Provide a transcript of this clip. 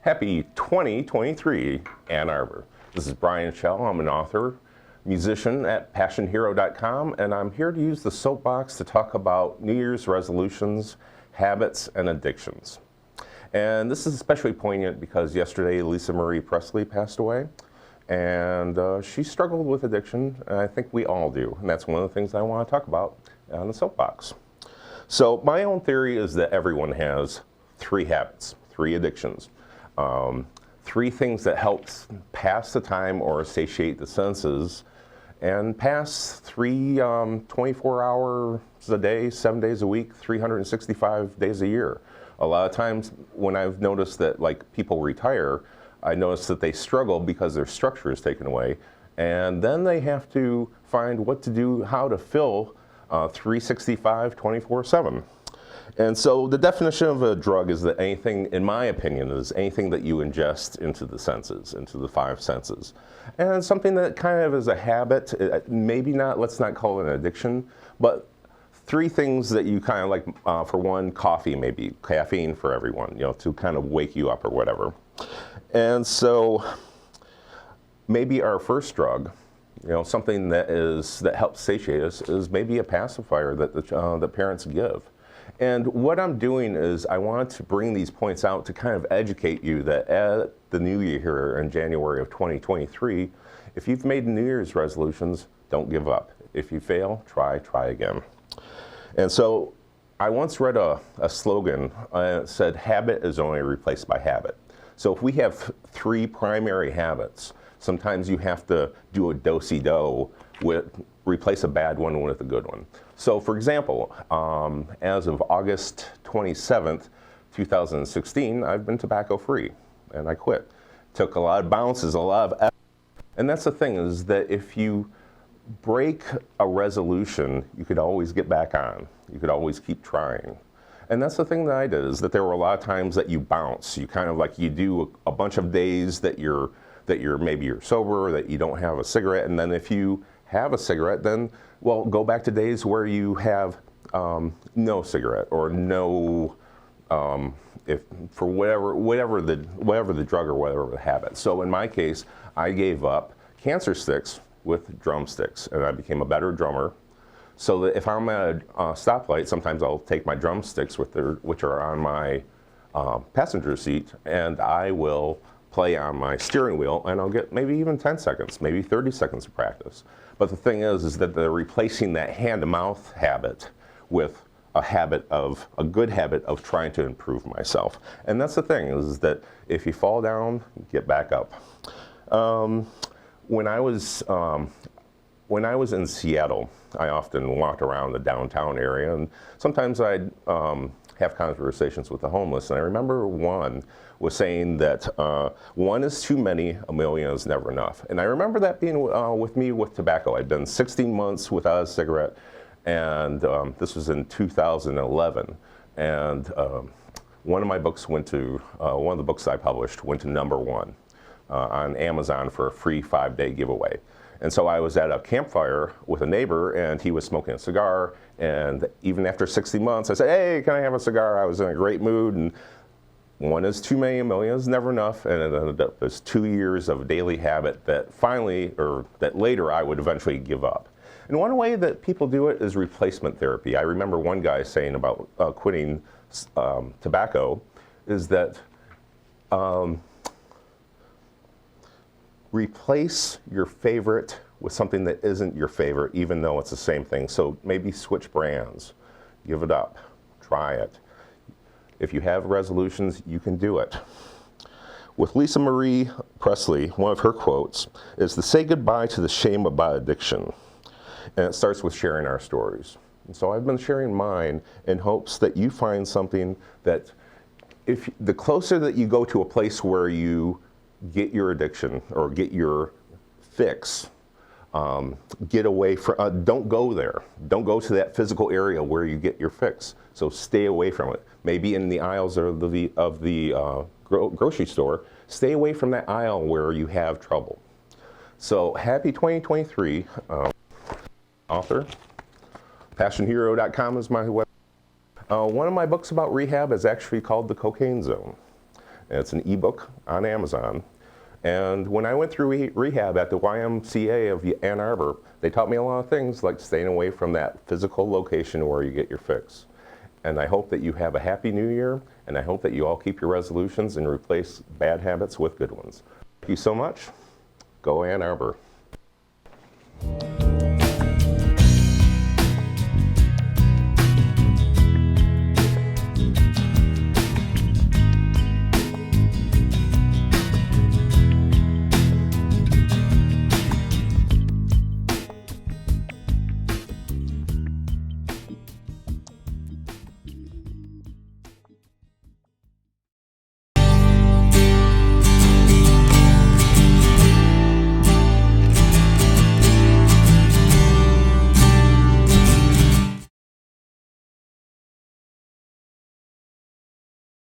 Happy 2023, Ann Arbor. This is Brian Schell. I'm an author, musician at PassionHero.com, and I'm here to use the soapbox to talk about New Year's resolutions, habits, and addictions. And this is especially poignant because yesterday Lisa Marie Presley passed away, and she struggled with addiction, and I think we all do, and that's one of the things I want to talk about on the soapbox. So my own theory is that everyone has three habits, three addictions. Three things that helps pass the time or satiate the senses and pass 24 hours a day, 7 days a week, 365 days a year. A lot of times when I've noticed that like people retire, I notice that they struggle because their structure is taken away, and then they have to find what to do, how to fill 365, 24/7. And so the definition of a drug is that anything, in my opinion, is anything that you ingest into the senses, into the five senses. And something that kind of is a habit, maybe not, let's not call it an addiction, but three things that you kind of like, for one, coffee maybe, caffeine for everyone, you know, to kind of wake you up or whatever. And so maybe our first drug, you know, something that helps satiate us is maybe a pacifier that the parents give. And what I'm doing is I want to bring these points out to kind of educate you that at the new year here in January of 2023, if you've made New Year's resolutions, don't give up. If you fail, try again. And so I once read a slogan that said, habit is only replaced by habit. So if we have three primary habits, sometimes you have to do a do-si-do with replace a bad one with a good one. So for example, as of August 27th, 2016, I've been tobacco free and I quit. Took a lot of bounces, a lot of effort. And that's the thing, is that if you break a resolution, you could always get back on. You could always keep trying. And that's the thing that I did, is that there were a lot of times that you bounce. You kind of like, you do a bunch of days that maybe you're sober, that you don't have a cigarette, and then if you have a cigarette, then, well, go back to days where you have no cigarette or no, if for whatever the drug or whatever the habit. So in my case, I gave up cancer sticks with drumsticks, and I became a better drummer. So that if I'm at a stoplight, sometimes I'll take my drumsticks which are on my passenger seat, and I will play on my steering wheel, and I'll get maybe even 10 seconds, maybe 30 seconds of practice. But the thing is that they're replacing that hand-to-mouth habit with a good habit of trying to improve myself. And that's the thing, is that if you fall down, get back up. When I was in Seattle, I often walked around the downtown area, and sometimes I'd have conversations with the homeless. And I remember one was saying that one is too many, a million is never enough. And I remember that being with me with tobacco. I'd been 16 months without a cigarette, and this was in 2011. And one of the books I published went to #1 on Amazon for a free 5-day giveaway. And so I was at a campfire with a neighbor, and he was smoking a cigar, and even after 60 months, I said, hey, can I have a cigar? I was in a great mood, and one is too many, a million is never enough, and it ended up as 2 years of daily habit that later I would eventually give up. And one way that people do it is replacement therapy. I remember one guy saying about quitting tobacco is that replace your favorite with something that isn't your favorite, even though it's the same thing. So maybe switch brands, give it up, try it. If you have resolutions, you can do it. With Lisa Marie Presley, one of her quotes is to say goodbye to the shame about addiction. And it starts with sharing our stories. And so I've been sharing mine in hopes that you find something that, if the closer that you go to a place where you get your addiction or get your fix, get away from, don't go there. Don't go to that physical area where you get your fix. So stay away from it. Maybe in the aisles of the grocery store, stay away from that aisle where you have trouble. So happy 2023, author. PassionHero.com is my website. One of my books about rehab is actually called The Cocaine Zone. and it's an ebook on Amazon. And when I went through rehab at the YMCA of Ann Arbor, they taught me a lot of things, like staying away from that physical location where you get your fix. And I hope that you have a happy new year, and I hope that you all keep your resolutions and replace bad habits with good ones. Thank you so much. Go Ann Arbor.